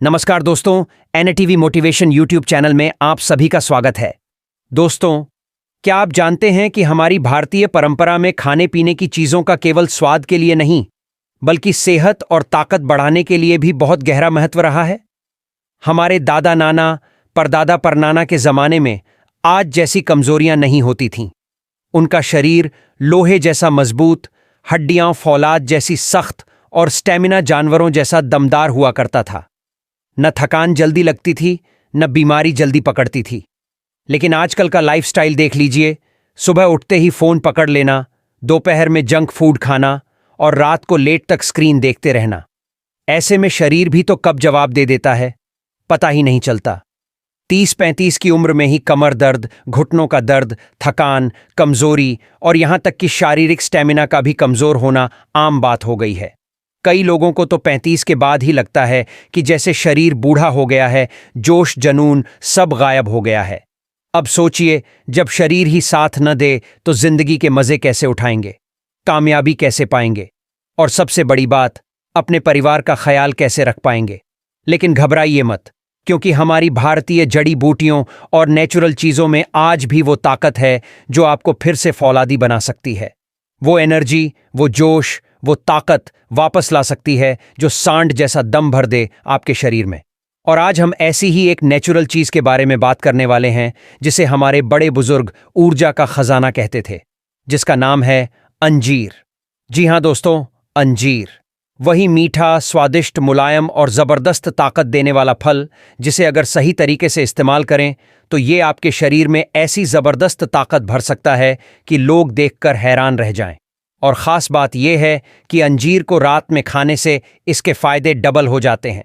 नमस्कार दोस्तों, NTV motivation YouTube channel में आप सभी का स्वागत है। दोस्तों, क्या आप जानते हैं कि हमारी भारतीय परंपरा में खाने पीने की चीज़ों का केवल स्वाद के लिए नहीं, बल्कि सेहत और ताकत बढ़ाने के लिए भी बहुत गहरा महत्व रहा है। हमारे दादा नाना, परदादा परनाना के ज़माने में आज जैसी कमज़ोरियां नहीं होती थीं। उनका शरीर लोहे जैसा मजबूत, हड्डियां फौलाद जैसी सख्त और स्टेमिना जानवरों जैसा दमदार हुआ करता था। न थकान जल्दी लगती थी, न बीमारी जल्दी पकड़ती थी। लेकिन आजकल का लाइफस्टाइल देख लीजिए। सुबह उठते ही फ़ोन पकड़ लेना, दोपहर में जंक फूड खाना और रात को लेट तक स्क्रीन देखते रहना। ऐसे में शरीर भी तो कब जवाब दे देता है, पता ही नहीं चलता। 30-35 की उम्र में ही कमर दर्द, घुटनों का दर्द, थकान, कमज़ोरी और यहाँ तक कि शारीरिक स्टेमिना का भी कमज़ोर होना आम बात हो गई है। कई लोगों को तो 35 के बाद ही लगता है कि जैसे शरीर बूढ़ा हो गया है, जोश जुनून सब गायब हो गया है। अब सोचिए, जब शरीर ही साथ न दे तो जिंदगी के मज़े कैसे उठाएंगे, कामयाबी कैसे पाएंगे और सबसे बड़ी बात, अपने परिवार का ख्याल कैसे रख पाएंगे। लेकिन घबराइए मत, क्योंकि हमारी भारतीय जड़ी बूटियों और नेचुरल चीज़ों में आज भी वो ताकत है जो आपको फिर से फौलादी बना सकती है। वो एनर्जी, वो जोश, वो ताकत वापस ला सकती है जो सांड जैसा दम भर दे आपके शरीर में। और आज हम ऐसी ही एक नेचुरल चीज़ के बारे में बात करने वाले हैं जिसे हमारे बड़े बुजुर्ग ऊर्जा का खजाना कहते थे, जिसका नाम है अंजीर। जी हाँ दोस्तों, अंजीर, वही मीठा, स्वादिष्ट, मुलायम और ज़बरदस्त ताकत देने वाला फल जिसे अगर सही तरीके से इस्तेमाल करें तो ये आपके शरीर में ऐसी ज़बरदस्त ताकत भर सकता है कि लोग देखकर हैरान रह जाएं। और ख़ास बात यह है कि अंजीर को रात में खाने से इसके फ़ायदे डबल हो जाते हैं।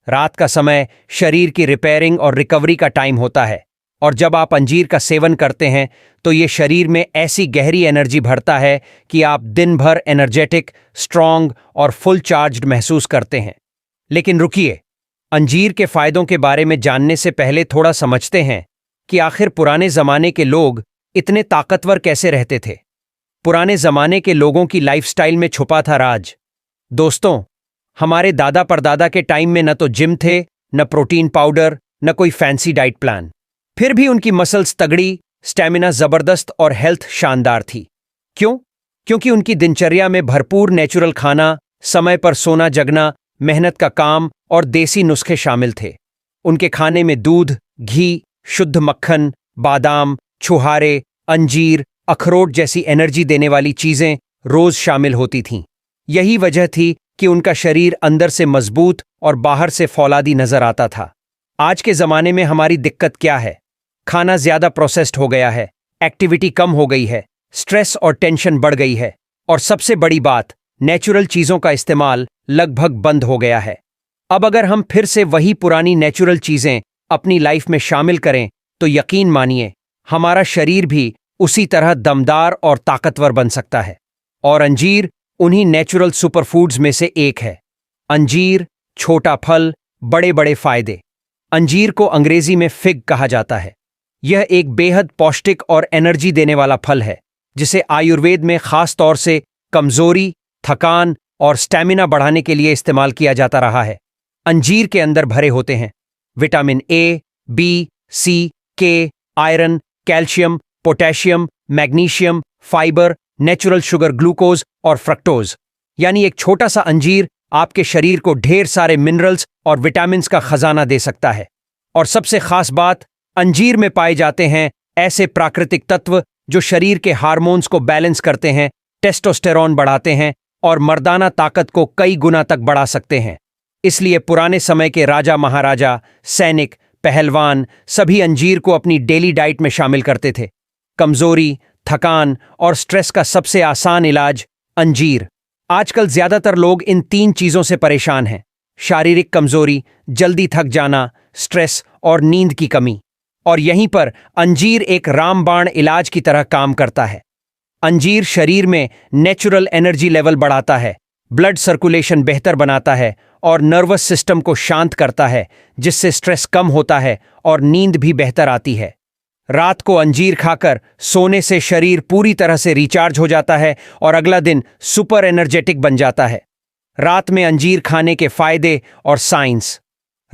रात का समय शरीर की रिपेयरिंग और रिकवरी का टाइम होता है, और जब आप अंजीर का सेवन करते हैं तो ये शरीर में ऐसी गहरी एनर्जी भरता है कि आप दिन भर एनर्जेटिक, स्ट्रॉन्ग और फुल चार्ज्ड महसूस करते हैं। लेकिन रुकिए, अंजीर के फ़ायदों के बारे में जानने से पहले थोड़ा समझते हैं कि आखिर पुराने ज़माने के लोग इतने ताकतवर कैसे रहते थे। पुराने ज़माने के लोगों की लाइफस्टाइल में छुपा था राज। दोस्तों, हमारे दादा परदादा के टाइम में न तो जिम थे, न प्रोटीन पाउडर, न कोई फैंसी डाइट प्लान। फिर भी उनकी मसल्स तगड़ी, स्टेमिना ज़बरदस्त और हेल्थ शानदार थी। क्यों? क्योंकि उनकी दिनचर्या में भरपूर नेचुरल खाना, समय पर सोना जगना, मेहनत का काम और देसी नुस्खे शामिल थे। उनके खाने में दूध, घी, शुद्ध मक्खन, बादाम, छुहारे, अंजीर, अखरोट जैसी एनर्जी देने वाली चीज़ें रोज़ शामिल होती थीं। यही वजह थी कि उनका शरीर अंदर से मजबूत और बाहर से फौलादी नजर आता था। आज के ज़माने में हमारी दिक्कत क्या है? खाना ज़्यादा प्रोसेस्ड हो गया है, एक्टिविटी कम हो गई है, स्ट्रेस और टेंशन बढ़ गई है, और सबसे बड़ी बात, नेचुरल चीज़ों का इस्तेमाल लगभग बंद हो गया है। अब अगर हम फिर से वही पुरानी नेचुरल चीज़ें अपनी लाइफ में शामिल करें तो यकीन मानिए, हमारा शरीर भी उसी तरह दमदार और ताकतवर बन सकता है। और अंजीर उन्हीं नेचुरल सुपरफूड्स में से एक है। अंजीर, छोटा फल, बड़े बड़े फायदे। अंजीर को अंग्रेजी में फिग कहा जाता है। यह एक बेहद पौष्टिक और एनर्जी देने वाला फल है, जिसे आयुर्वेद में खास तौर से कमजोरी, थकान और स्टैमिना बढ़ाने के लिए इस्तेमाल किया जाता रहा है। अंजीर के अंदर भरे होते हैं विटामिन ए, बी, सी, के, iron, calcium, potassium, magnesium, fibre, natural sugar, glucose और फ्रक्टोज। यानी एक छोटा सा अंजीर आपके शरीर को ढेर सारे मिनरल्स और विटामिन्स का खजाना दे सकता है। और सबसे खास बात, अंजीर में पाए जाते हैं ऐसे प्राकृतिक तत्व जो शरीर के हार्मोन्स को बैलेंस करते हैं, टेस्टोस्टेरॉन बढ़ाते हैं और मर्दाना ताकत को कई गुना तक बढ़ा सकते हैं। इसलिए पुराने समय के राजा महाराजा, सैनिक, पहलवान सभी अंजीर को अपनी डेली डाइट में शामिल करते थे। कमजोरी, थकान और स्ट्रेस का सबसे आसान इलाज अंजीर। आजकल ज्यादातर लोग इन 3 चीजों से परेशान हैं: शारीरिक कमजोरी, जल्दी थक जाना, स्ट्रेस और नींद की कमी। और यहीं पर अंजीर एक रामबाण इलाज की तरह काम करता है। अंजीर शरीर में नेचुरल एनर्जी लेवल बढ़ाता है, ब्लड सर्कुलेशन बेहतर बनाता है और नर्वस सिस्टम को शांत करता है, जिससे स्ट्रेस कम होता है और नींद भी बेहतर आती है। रात को अंजीर खाकर सोने से शरीर पूरी तरह से रिचार्ज हो जाता है और अगला दिन सुपर एनर्जेटिक बन जाता है। रात में अंजीर खाने के फायदे और साइंस।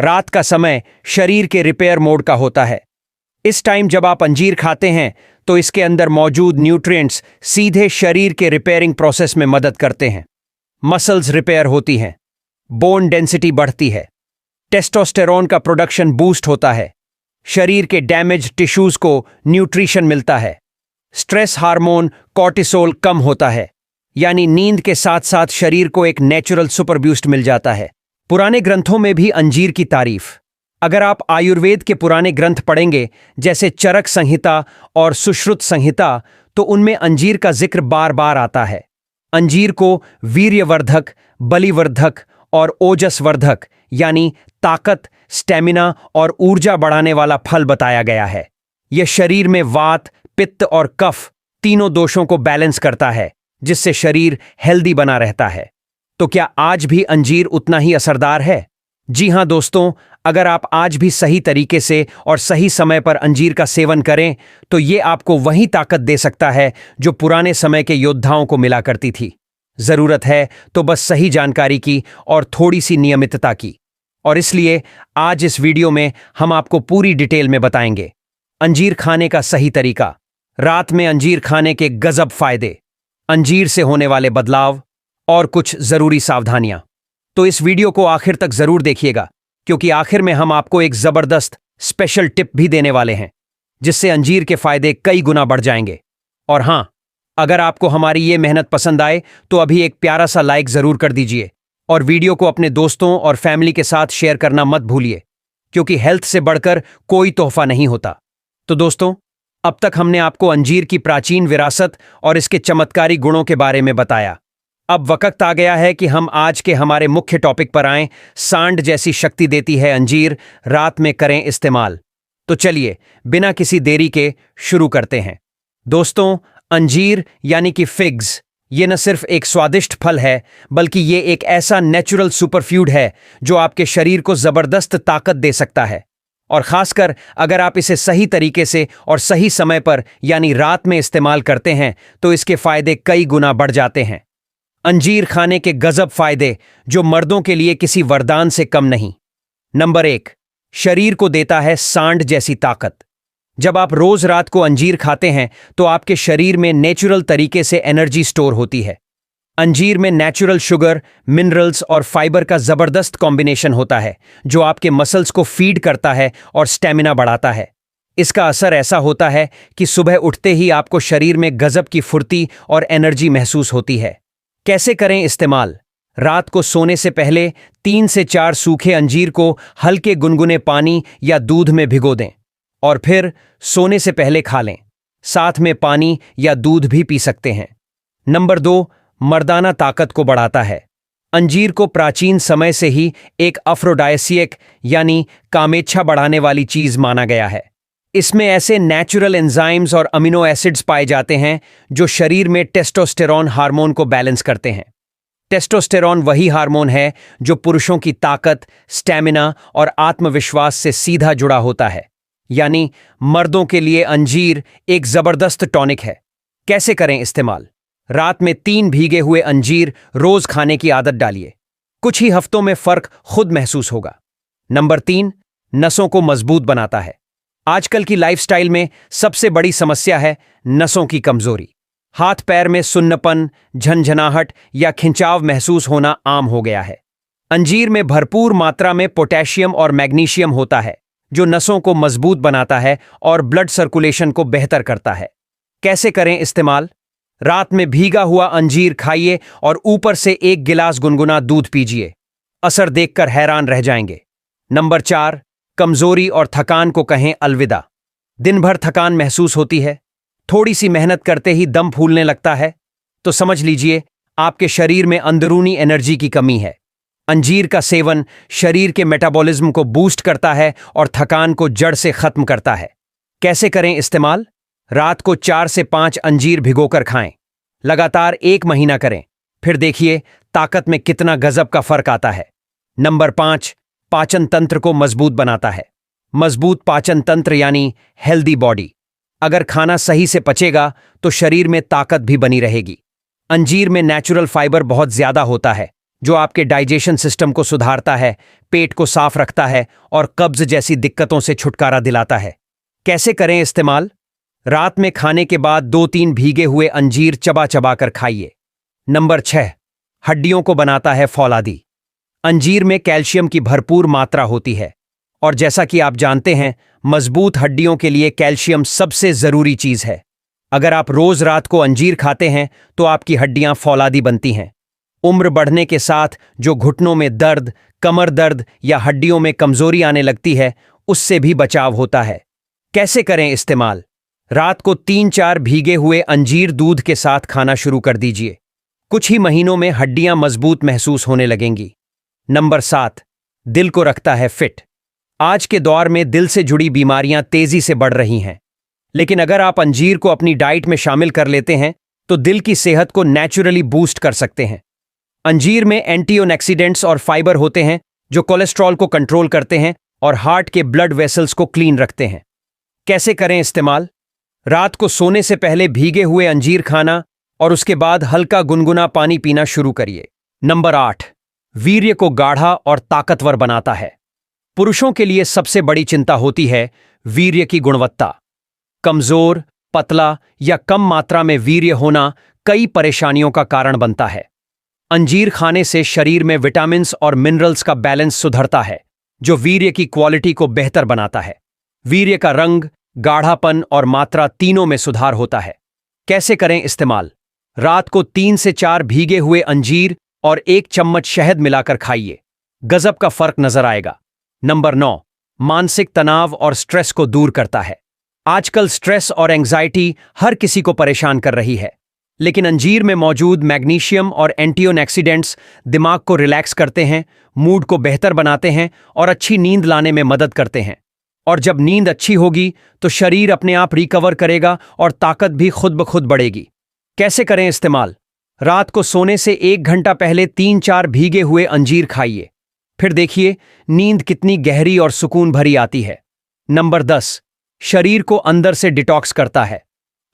रात का समय शरीर के रिपेयर मोड का होता है। इस टाइम जब आप अंजीर खाते हैं तो इसके अंदर मौजूद न्यूट्रिएंट्स सीधे शरीर के रिपेयरिंग प्रोसेस में मदद करते हैं। मसल्स रिपेयर होती हैं, बोन डेंसिटी बढ़ती है, टेस्टोस्टेरोन का प्रोडक्शन बूस्ट होता है, शरीर के डैमेज टिश्यूज को न्यूट्रिशन मिलता है, स्ट्रेस हार्मोन कॉर्टिसोल कम होता है, यानी नींद के साथ साथ शरीर को एक नेचुरल सुपर बूस्ट मिल जाता है। पुराने ग्रंथों में भी अंजीर की तारीफ, अगर आप आयुर्वेद के पुराने ग्रंथ पढ़ेंगे जैसे चरक संहिता और सुश्रुत संहिता, तो उनमें अंजीर का जिक्र बार बार आता है। अंजीर को वीर्यवर्धक, बलिवर्धक और ओजसवर्धक यानी ताकत, स्टेमिना और ऊर्जा बढ़ाने वाला फल बताया गया है। यह शरीर में वात, पित्त और कफ तीनों दोषों को बैलेंस करता है, जिससे शरीर हेल्दी बना रहता है। तो क्या आज भी अंजीर उतना ही असरदार है? जी हां दोस्तों, अगर आप आज भी सही तरीके से और सही समय पर अंजीर का सेवन करें तो ये आपको वही ताकत दे सकता है जो पुराने समय के योद्धाओं को मिला करती थी। जरूरत है तो बस सही जानकारी की और थोड़ी सी नियमितता की। और इसलिए आज इस वीडियो में हम आपको पूरी डिटेल में बताएंगे अंजीर खाने का सही तरीका, रात में अंजीर खाने के गजब फायदे, अंजीर से होने वाले बदलाव और कुछ जरूरी सावधानियां। तो इस वीडियो को आखिर तक जरूर देखिएगा, क्योंकि आखिर में हम आपको एक जबरदस्त स्पेशल टिप भी देने वाले हैं जिससे अंजीर के फायदे कई गुना बढ़ जाएंगे। और हां, अगर आपको हमारी ये मेहनत पसंद आए तो अभी एक प्यारा सा लाइक जरूर कर दीजिए और वीडियो को अपने दोस्तों और फैमिली के साथ शेयर करना मत भूलिए, क्योंकि हेल्थ से बढ़कर कोई तोहफा नहीं होता। तो दोस्तों, अब तक हमने आपको अंजीर की प्राचीन विरासत और इसके चमत्कारी गुणों के बारे में बताया। अब वक्त आ गया है कि हम आज के हमारे मुख्य टॉपिक पर आएं। सांड जैसी शक्ति देती है अंजीर, रात में करें इस्तेमाल। तो चलिए बिना किसी देरी के शुरू करते हैं। दोस्तों, अंजीर यानी कि फिग्स, ये न सिर्फ एक स्वादिष्ट फल है, बल्कि ये एक ऐसा नेचुरल सुपरफूड है जो आपके शरीर को जबरदस्त ताकत दे सकता है। और खासकर अगर आप इसे सही तरीके से और सही समय पर यानी रात में इस्तेमाल करते हैं तो इसके फायदे कई गुना बढ़ जाते हैं। अंजीर खाने के गजब फायदे जो मर्दों के लिए किसी वरदान से कम नहीं। नंबर 1, शरीर को देता है सांड जैसी ताकत। जब आप रोज रात को अंजीर खाते हैं तो आपके शरीर में नेचुरल तरीके से एनर्जी स्टोर होती है। अंजीर में नेचुरल शुगर, मिनरल्स और फाइबर का जबरदस्त कॉम्बिनेशन होता है जो आपके मसल्स को फीड करता है और स्टेमिना बढ़ाता है। इसका असर ऐसा होता है कि सुबह उठते ही आपको शरीर में गजब की फुर्ती और एनर्जी महसूस होती है। कैसे करें इस्तेमाल? रात को सोने से पहले 3 से 4 सूखे अंजीर को हल्के गुनगुने पानी या दूध में भिगो दें और फिर सोने से पहले खा लें। साथ में पानी या दूध भी पी सकते हैं। नंबर 2, मर्दाना ताकत को बढ़ाता है। अंजीर को प्राचीन समय से ही एक अफ्रोडायसियक यानी कामेच्छा बढ़ाने वाली चीज माना गया है। इसमें ऐसे नेचुरल एंजाइम्स और अमीनो एसिड्स पाए जाते हैं जो शरीर में टेस्टोस्टेरोन हार्मोन को बैलेंस करते हैं। टेस्टोस्टेरोन वही हार्मोन है जो पुरुषों की ताकत, स्टेमिना और आत्मविश्वास से सीधा जुड़ा होता है। यानी मर्दों के लिए अंजीर एक जबरदस्त टॉनिक है। कैसे करें इस्तेमाल? रात में 3 भीगे हुए अंजीर रोज खाने की आदत डालिए। कुछ ही हफ्तों में फर्क खुद महसूस होगा। नंबर 3, नसों को मजबूत बनाता है। आजकल की लाइफस्टाइल में सबसे बड़ी समस्या है नसों की कमजोरी। हाथ पैर में सुन्नपन, झंझनाहट या खिंचाव महसूस होना आम हो गया है। अंजीर में भरपूर मात्रा में पोटेशियम और मैग्नीशियम होता है जो नसों को मजबूत बनाता है और ब्लड सर्कुलेशन को बेहतर करता है। कैसे करें इस्तेमाल? रात में भीगा हुआ अंजीर खाइए और ऊपर से 1 गिलास गुनगुना दूध पीजिए। असर देखकर हैरान रह जाएंगे। नंबर 4, कमजोरी और थकान को कहें अलविदा। दिन भर थकान महसूस होती है, थोड़ी सी मेहनत करते ही दम फूलने लगता है, तो समझ लीजिए आपके शरीर में अंदरूनी एनर्जी की कमी है। अंजीर का सेवन शरीर के मेटाबॉलिज्म को बूस्ट करता है और थकान को जड़ से खत्म करता है। कैसे करें इस्तेमाल? रात को 4 से 5 अंजीर भिगोकर खाएं। लगातार 1 महीना करें, फिर देखिए ताकत में कितना गजब का फर्क आता है। नंबर 5, पाचन तंत्र को मजबूत बनाता है। मजबूत पाचन तंत्र यानी हेल्दी बॉडी। अगर खाना सही से पचेगा तो शरीर में ताकत भी बनी रहेगी। अंजीर में नेचुरल फाइबर बहुत ज्यादा होता है जो आपके डाइजेशन सिस्टम को सुधारता है, पेट को साफ रखता है और कब्ज जैसी दिक्कतों से छुटकारा दिलाता है। कैसे करें इस्तेमाल? रात में खाने के बाद 2-3 भीगे हुए अंजीर चबा चबा कर खाइए। नंबर 6, हड्डियों को बनाता है फौलादी। अंजीर में कैल्शियम की भरपूर मात्रा होती है और जैसा कि आप जानते हैं, मजबूत हड्डियों के लिए कैल्शियम सबसे जरूरी चीज है। अगर आप रोज रात को अंजीर खाते हैं तो आपकी हड्डियां फौलादी बनती हैं। उम्र बढ़ने के साथ जो घुटनों में दर्द, कमर दर्द या हड्डियों में कमजोरी आने लगती है, उससे भी बचाव होता है। कैसे करें इस्तेमाल? रात को 3-4 भीगे हुए अंजीर दूध के साथ खाना शुरू कर दीजिए। कुछ ही महीनों में हड्डियां मजबूत महसूस होने लगेंगी। नंबर 7, दिल को रखता है फिट। आज के दौर में दिल से जुड़ी बीमारियां तेजी से बढ़ रही हैं, लेकिन अगर आप अंजीर को अपनी डाइट में शामिल कर लेते हैं तो दिल की सेहत को नेचुरली बूस्ट कर सकते हैं। अंजीर में एंटीऑक्सीडेंट्स और फाइबर होते हैं जो कोलेस्ट्रॉल को कंट्रोल करते हैं और हार्ट के ब्लड वेसल्स को क्लीन रखते हैं। कैसे करें इस्तेमाल? रात को सोने से पहले भीगे हुए अंजीर खाना और उसके बाद हल्का गुनगुना पानी पीना शुरू करिए। नंबर 8, वीर्य को गाढ़ा और ताकतवर बनाता है। पुरुषों के लिए सबसे बड़ी चिंता होती है वीर्य की गुणवत्ता। कमजोर, पतला या कम मात्रा में वीर्य होना कई परेशानियों का कारण बनता है। अंजीर खाने से शरीर में विटामिन्स और मिनरल्स का बैलेंस सुधरता है, जो वीर्य की क्वालिटी को बेहतर बनाता है। वीर्य का रंग, गाढ़ापन और मात्रा तीनों में सुधार होता है। कैसे करें इस्तेमाल? रात को 3 से 4 भीगे हुए अंजीर और 1 चम्मच शहद मिलाकर खाइए। गजब का फर्क नजर आएगा। नंबर 9, मानसिक तनाव और स्ट्रेस को दूर करता है। आजकल स्ट्रेस और एंजाइटी हर किसी को परेशान कर रही है, लेकिन अंजीर में मौजूद मैग्नीशियम और एंटीऑक्सीडेंट्स दिमाग को रिलैक्स करते हैं, मूड को बेहतर बनाते हैं और अच्छी नींद लाने में मदद करते हैं। और जब नींद अच्छी होगी तो शरीर अपने आप रिकवर करेगा और ताकत भी खुद ब खुद बढ़ेगी। कैसे करें इस्तेमाल? रात को सोने से 1 घंटा पहले 3-4 भीगे हुए अंजीर खाइए। फिर देखिए नींद कितनी गहरी और सुकून भरी आती है। नंबर 10, शरीर को अंदर से डिटॉक्स करता है।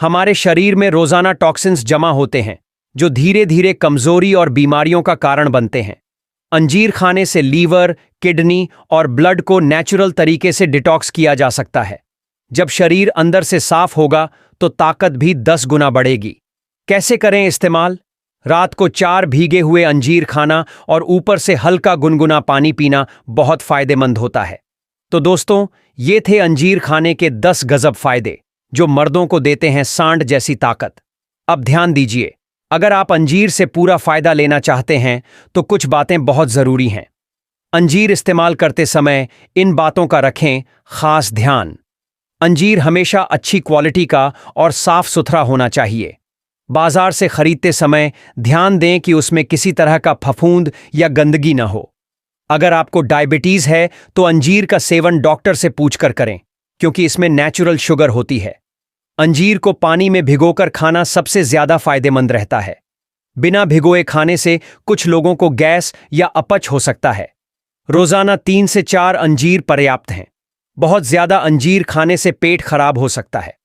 हमारे शरीर में रोजाना टॉक्सिन्स जमा होते हैं जो धीरे धीरे कमजोरी और बीमारियों का कारण बनते हैं। अंजीर खाने से लीवर, किडनी और ब्लड को नेचुरल तरीके से डिटॉक्स किया जा सकता है। जब शरीर अंदर से साफ होगा तो ताकत भी 10 गुना बढ़ेगी। कैसे करें इस्तेमाल? रात को 4 भीगे हुए अंजीर खाना और ऊपर से हल्का गुनगुना पानी पीना बहुत फायदेमंद होता है। तो दोस्तों, ये थे अंजीर खाने के 10 गजब फायदे जो मर्दों को देते हैं सांड जैसी ताकत। अब ध्यान दीजिए, अगर आप अंजीर से पूरा फायदा लेना चाहते हैं तो कुछ बातें बहुत जरूरी हैं। अंजीर इस्तेमाल करते समय इन बातों का रखें खास ध्यान। अंजीर हमेशा अच्छी क्वालिटी का और साफ सुथरा होना चाहिए। बाजार से खरीदते समय ध्यान दें कि उसमें किसी तरह का फफूंद या गंदगी न हो। अगर आपको डायबिटीज है तो अंजीर का सेवन डॉक्टर से पूछकर करें, क्योंकि इसमें नेचुरल शुगर होती है। अंजीर को पानी में भिगोकर खाना सबसे ज्यादा फायदेमंद रहता है। बिना भिगोए खाने से कुछ लोगों को गैस या अपच हो सकता है। रोजाना 3 से 4 अंजीर पर्याप्त हैं। बहुत ज्यादा अंजीर खाने से पेट खराब हो सकता है।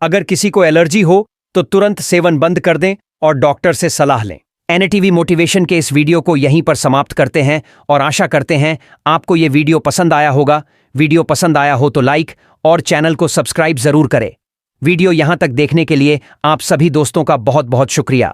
अगर किसी को एलर्जी हो तो तुरंत सेवन बंद कर दें और डॉक्टर से सलाह लें। एनटीवी मोटिवेशन के इस वीडियो को यहीं पर समाप्त करते हैं और आशा करते हैं आपको ये वीडियो पसंद आया होगा। वीडियो पसंद आया हो तो लाइक और चैनल को सब्सक्राइब जरूर करें। वीडियो यहां तक देखने के लिए आप सभी दोस्तों का बहुत बहुत शुक्रिया।